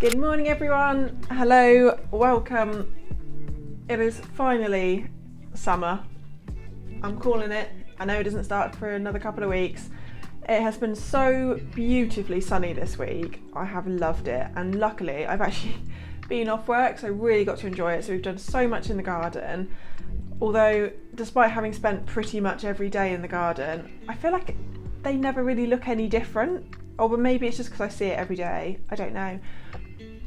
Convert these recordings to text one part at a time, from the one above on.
Good morning everyone, hello, welcome. It is finally summer. I'm calling it. I know it doesn't start for another couple of weeks. It has been so beautifully sunny this week. I have loved it, and luckily I've actually been off work, so I really got to enjoy it. So we've done so much in the garden. Although, despite having spent pretty much every day in the garden, I feel like they never really look any different. Or maybe it's just because I see it every day, I don't know.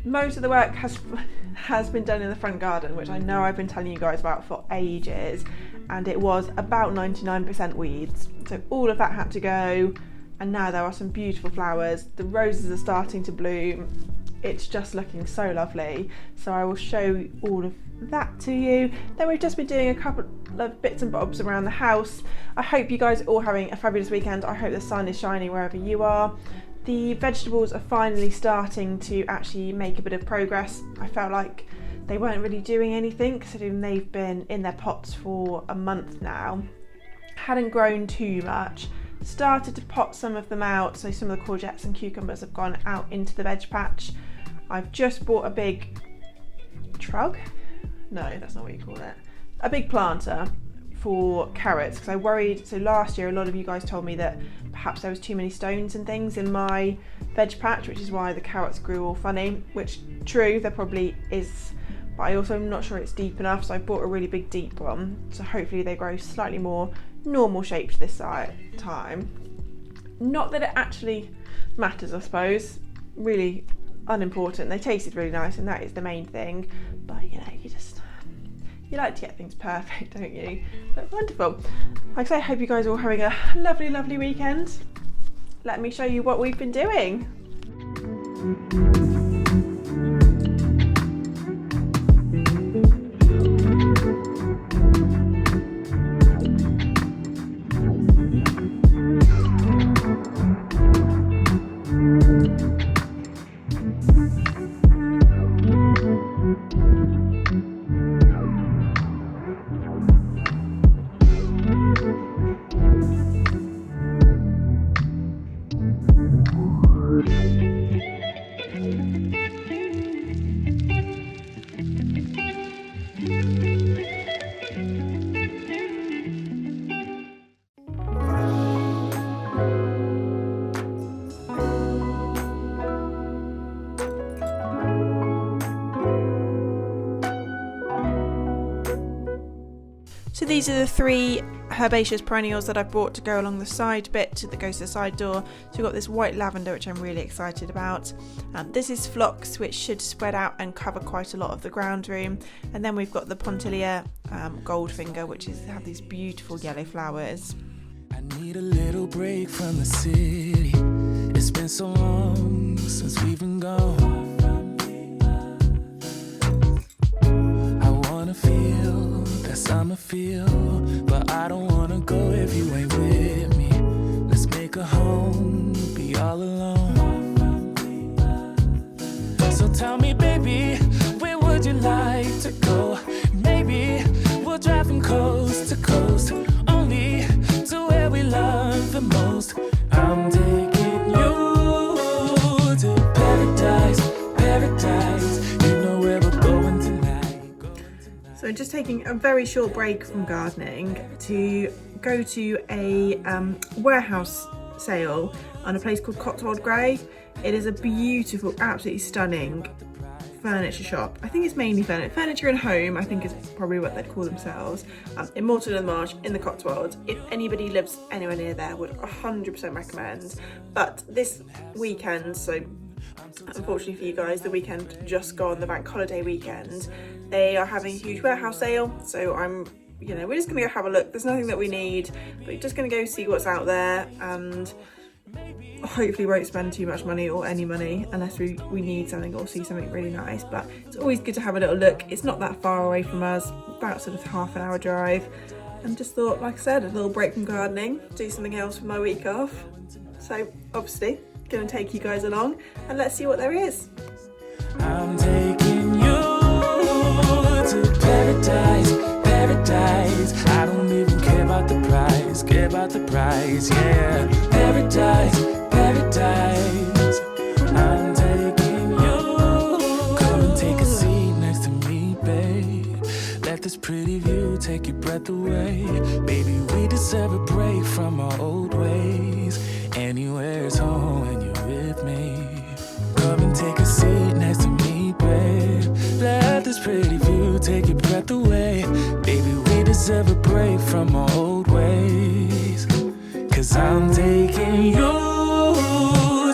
Most of the work has been done in the front garden, which I know I've been telling you guys about for ages, and it was about 99% weeds. So all of that had to go, and now there are some beautiful flowers. The roses are starting to bloom. It's just looking so lovely. So I will show all of that to you. Then we've just been doing a couple of bits and bobs around the house. I hope you guys are all having a fabulous weekend. I hope the sun is shining wherever you are. The vegetables are finally starting to actually make a bit of progress. I felt like they weren't really doing anything considering they've been in their pots for a month now. Hadn't grown too much. Started to pot some of them out, so some of the courgettes and cucumbers have gone out into the veg patch. I've just bought a big trug? No, that's not what you call it. A big planter for carrots, because I worried, so last year a lot of you guys told me that perhaps there was too many stones and things in my veg patch, which is why the carrots grew all funny, which true, there probably is, but I also am not sure it's deep enough, so I bought a really big deep one, so hopefully they grow slightly more normal shaped this time. Not that it actually matters, I suppose, really unimportant. They tasted really nice and that is the main thing, but you know, you like to get things perfect, don't you? But wonderful. Like I say, I hope you guys are all having a lovely, lovely weekend. Let me show you what we've been doing. So these are the three herbaceous perennials that I've brought to go along the side bit that goes to the side door. So we've got this white lavender, which I'm really excited about. This is phlox, which should spread out and cover quite a lot of the ground room. And then we've got the Pontilia Goldfinger, which have these beautiful yellow flowers. I need a little break from the city. It's been so long since we've been gone. I wanna feel that summer feel, but I don't wanna go if you ain't with me. Let's make a home, be all alone. So tell me, baby, where would you like to go? Maybe we'll drive from coast to coast, only to where we love the most. I'm taking you to paradise, paradise. You know where we're going tonight. So just taking a very short break from gardening to go to a warehouse sale on a place called Cottage. It is a beautiful, absolutely stunning furniture shop. I think it's mainly furniture and home, I think is probably what they'd call themselves, in Moreton and Marsh in the Cotswolds. If anybody lives anywhere near there, would 100% recommend. But this weekend, so unfortunately for you guys, the weekend just gone, the bank holiday weekend, they are having a huge warehouse sale. So we're just gonna go have a look. There's nothing that we need, but we're just gonna go see what's out there, and hopefully won't spend too much money or any money unless we need something or see something really nice. But it's always good to have a little look. It's not that far away from us, about sort of half an hour drive, and just thought, like I said, a little break from gardening, do something else for my week off. So obviously gonna take you guys along and let's see what there is. I'm taking you to paradise, paradise. I don't even care about the price, yeah. Paradise, paradise. I'm taking you Let this pretty view take your breath away. Baby, we deserve a break from our old ways. Anywhere's home when you're with me. Come and take a seat next to me, babe. Let this pretty view take your breath away. Baby, we deserve a break from our old ways. 'Cause I'm taking you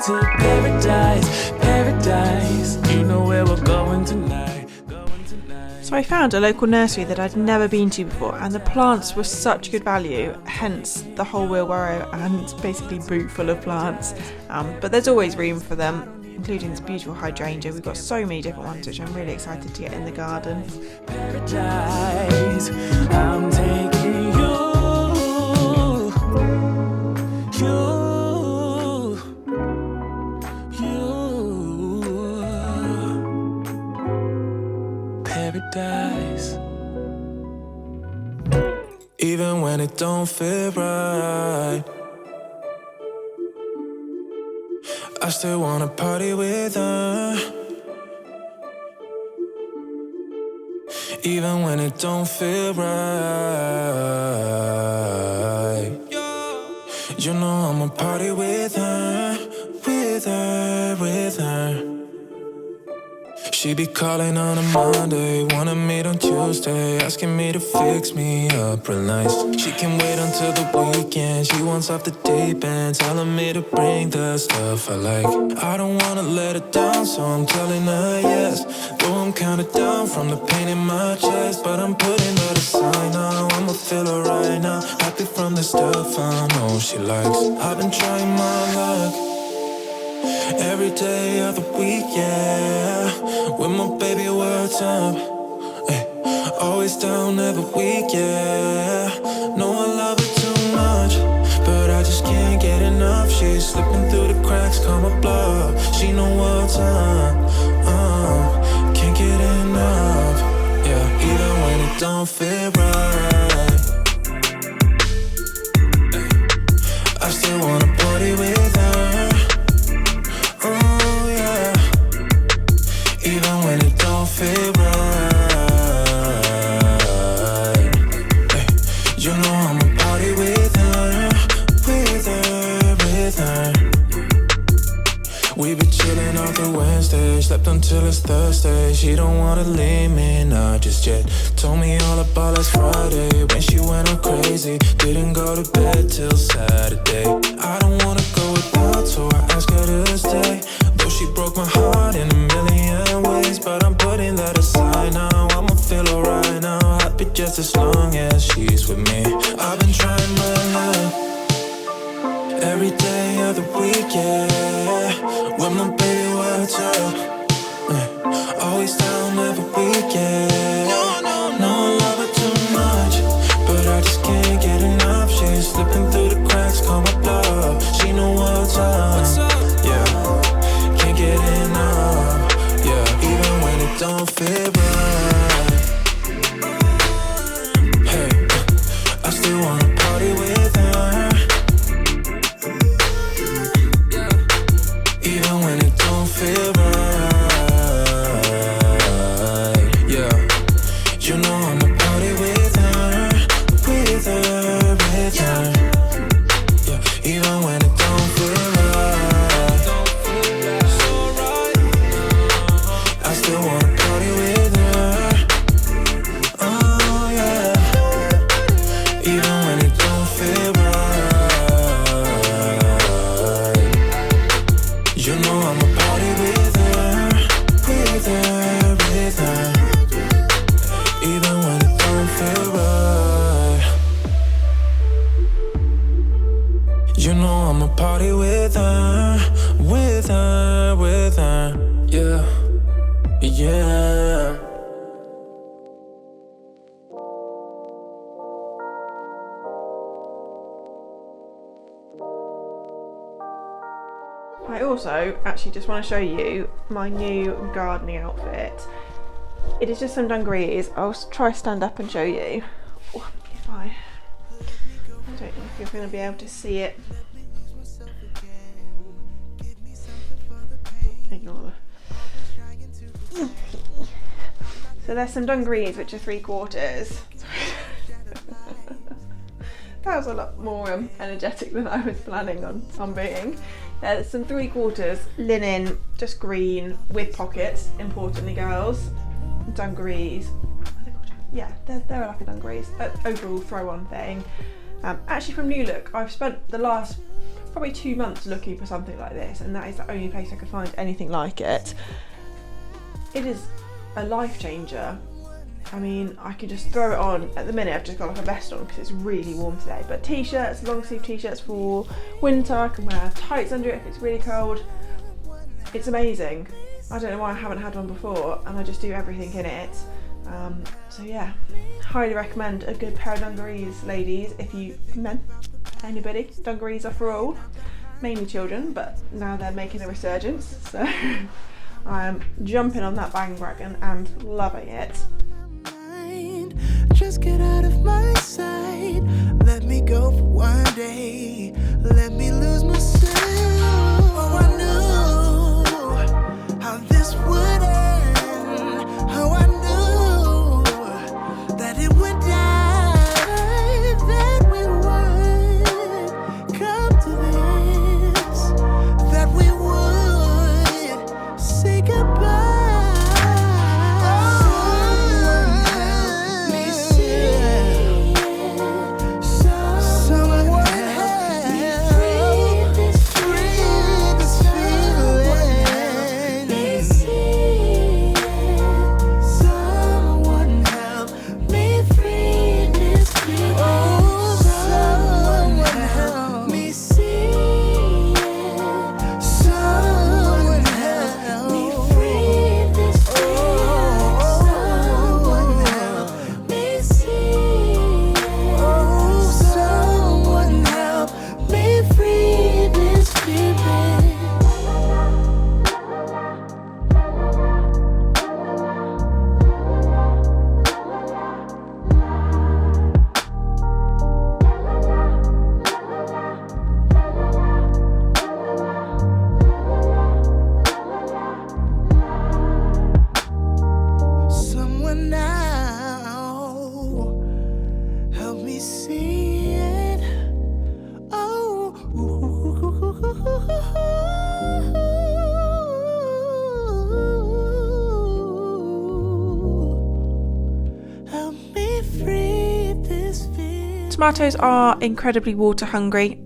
to paradise, paradise. You know where we're going tonight, going tonight. So I found a local nursery that I'd never been to before, and the plants were such good value, hence the whole wheelbarrow and basically boot full of plants. But there's always room for them, including this beautiful hydrangea. We've got so many different ones which I'm really excited to get in the garden. Paradise, I'm taking you, paradise. Even when it don't feel right, I still wanna party with her. Even when it don't feel right, you know I'ma party with her, with her, with her. She be calling on a Monday, wanna meet on Tuesday, asking me to fix me up real nice. She can wait until the weekend, she wants off the deep end, telling me to bring the stuff I like. I don't wanna let her down, so I'm telling her yes. Though I'm kinda down from the pain in my chest, but I'm putting that aside now. I'ma feel her right now, happy from the stuff I know she likes. I've been trying my luck every day of the week, yeah. With my baby, what's up? Ay, always down every week, yeah. Know I love her too much, but I just can't get enough. She's slipping through the cracks, call my bluff. She know what's up, can't get enough, yeah. Even when it don't feel right, ay, I still wanna party with her. Even when it don't feel right, hey, you know I'ma party with her, with her, with her. We be chillin' on through Wednesday, slept until it's Thursday. She don't wanna leave me, not just yet. Told me all about last Friday, when she went all crazy. Didn't go to bed till Saturday. I don't wanna go without, so I asked her to stay. Though she broke my heart in a million ways, but I'm putting that aside now. I'ma feel alright now, happy just as long as she's with me. I've been trying my luck every day of the week, yeah. With my baby, what's up? Always down every week, yeah. No, I love her too much, but I just can't get enough. She's slipping through the cracks, call my bluff. She know what's up, yeah. Can't get enough, yeah. Even when it don't feel right, hey, I still wanna party with her. Even when it don't feel right, yeah. You know I'ma party with her, with her, with her, yeah. Even when it don't feel right, I still wanna party with her, oh yeah. Even when it don't feel right, you know I'ma party with her, with her, with her. Even when it don't feel right, you know I'ma party with her, with her, with her, yeah, yeah. I also actually just want to show you my new gardening outfit. It is just some dungarees. I'll try stand up and show you. Oh, if I don't know if you're going to be able to see it. Ignore the... So there's some dungarees, which are 3/4. That was a lot more energetic than I was planning on being. There's some 3/4 linen, just green with pockets, importantly girls. Dungarees. Yeah, they're like a dungarees. Overall throw-on thing. Actually from New Look, I've spent the last probably 2 months looking for something like this, and that is the only place I could find anything like it. It is a life changer. I mean, I could just throw it on. At the minute I've just got like a vest on because it's really warm today, but t-shirts, long sleeve t-shirts for winter. I can wear tights under it if it's really cold. It's amazing. I don't know why I haven't had one before, and I just do everything in it. So yeah, highly recommend a good pair of dungarees, ladies. If you, men, anybody, dungarees are for all. Mainly children, but now they're making a resurgence, so I'm jumping on that bandwagon and loving it. Just get out of my sight. Let me go for one day. Let me lose myself. Oh, I knew how this would end. How I knew that it would die. That we would come to this. That we would say goodbye. Tomatoes are incredibly water hungry.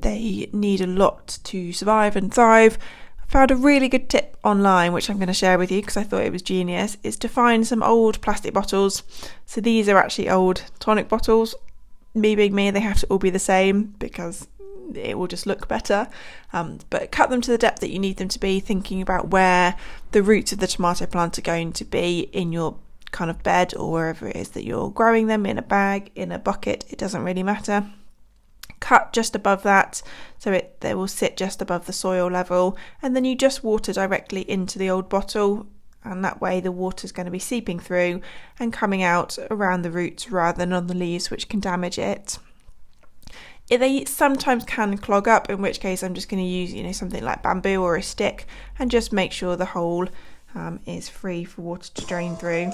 They need a lot to survive and thrive. I found a really good tip online, which I'm going to share with you because I thought it was genius, is to find some old plastic bottles. So these are actually old tonic bottles. Me being me, they have to all be the same because it will just look better. But cut them to the depth that you need them to be, thinking about where the roots of the tomato plant are going to be in your kind of bed or wherever it is that you're growing them, in a bag, in a bucket, it doesn't really matter. Cut just above that so they will sit just above the soil level, and then you just water directly into the old bottle, and that way the water is going to be seeping through and coming out around the roots rather than on the leaves, which can damage it. They sometimes can clog up, in which case I'm just going to use something like bamboo or a stick and just make sure the hole is free for water to drain through.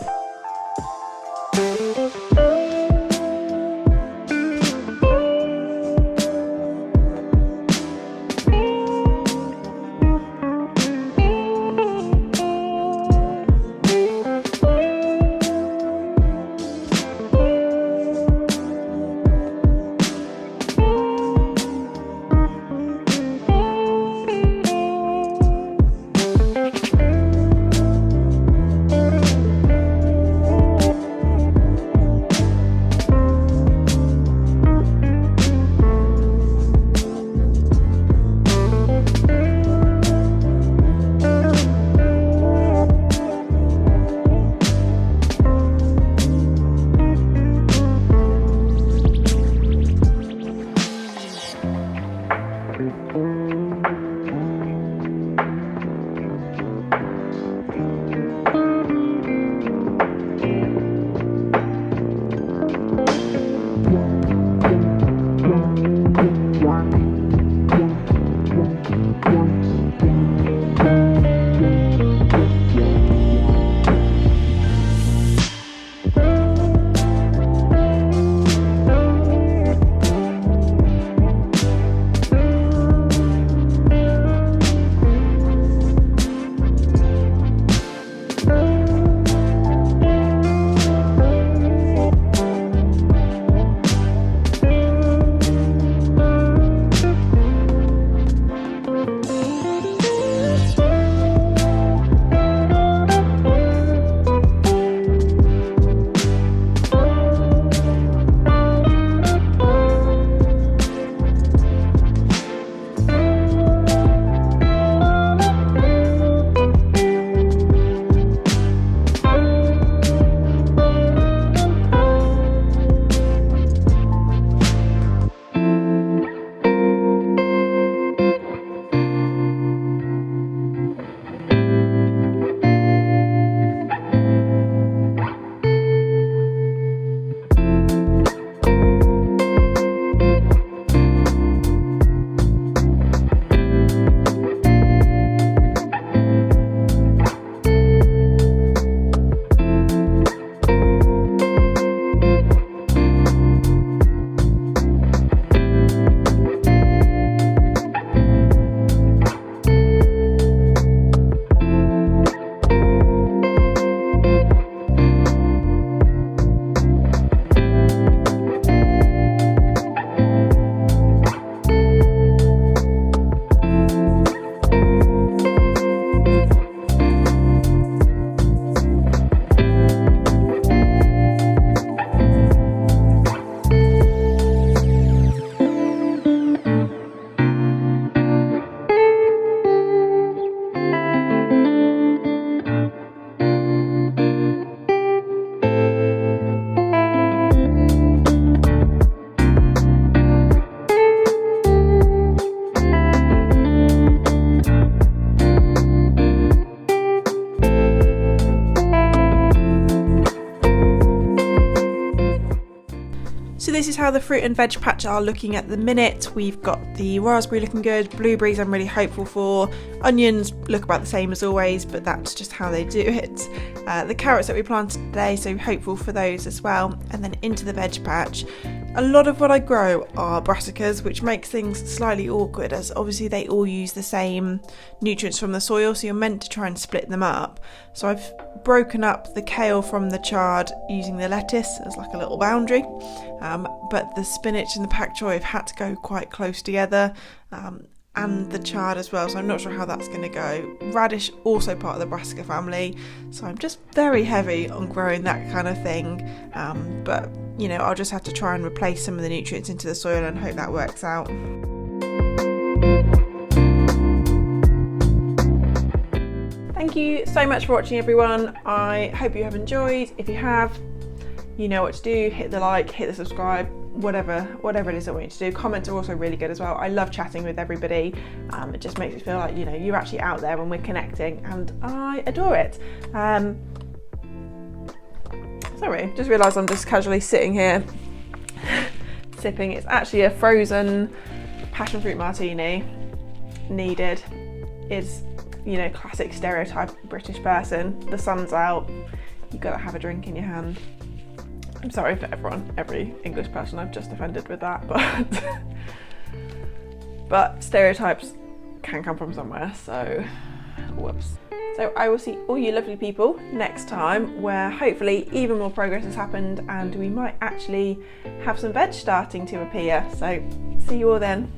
this is how the fruit and veg patch are looking at the minute. We've got the raspberry looking good, blueberries I'm really hopeful for, onions look about the same as always, but that's just how they do it. The carrots that we planted today, so hopeful for those as well. And then into the veg patch. A lot of what I grow are brassicas, which makes things slightly awkward as obviously they all use the same nutrients from the soil, so you're meant to try and split them up. So I've broken up the kale from the chard using the lettuce as like a little boundary, but the spinach and the pak choi have had to go quite close together, and the chard as well, so I'm not sure how that's going to go. Radish also part of the brassica family, so I'm just very heavy on growing that kind of thing, but you know, I'll just have to try and replace some of the nutrients into the soil and hope that works out. Thank you so much for watching, everyone. I hope you have enjoyed. If you have, you know what to do. Hit the like, hit the subscribe, whatever it is I want you to do. Comments are also really good as well. I love chatting with everybody. It just makes me feel like, you know, you're actually out there when we're connecting, and I adore it. Sorry, just realised I'm just casually sitting here sipping. It's actually a frozen passion fruit martini. Needed. Is, you know, classic stereotype British person. The sun's out, you've got to have a drink in your hand. I'm sorry for every English person I've just offended with that, but stereotypes can come from somewhere, so whoops. So I will see all you lovely people next time, where hopefully even more progress has happened and we might actually have some veg starting to appear. So see you all then.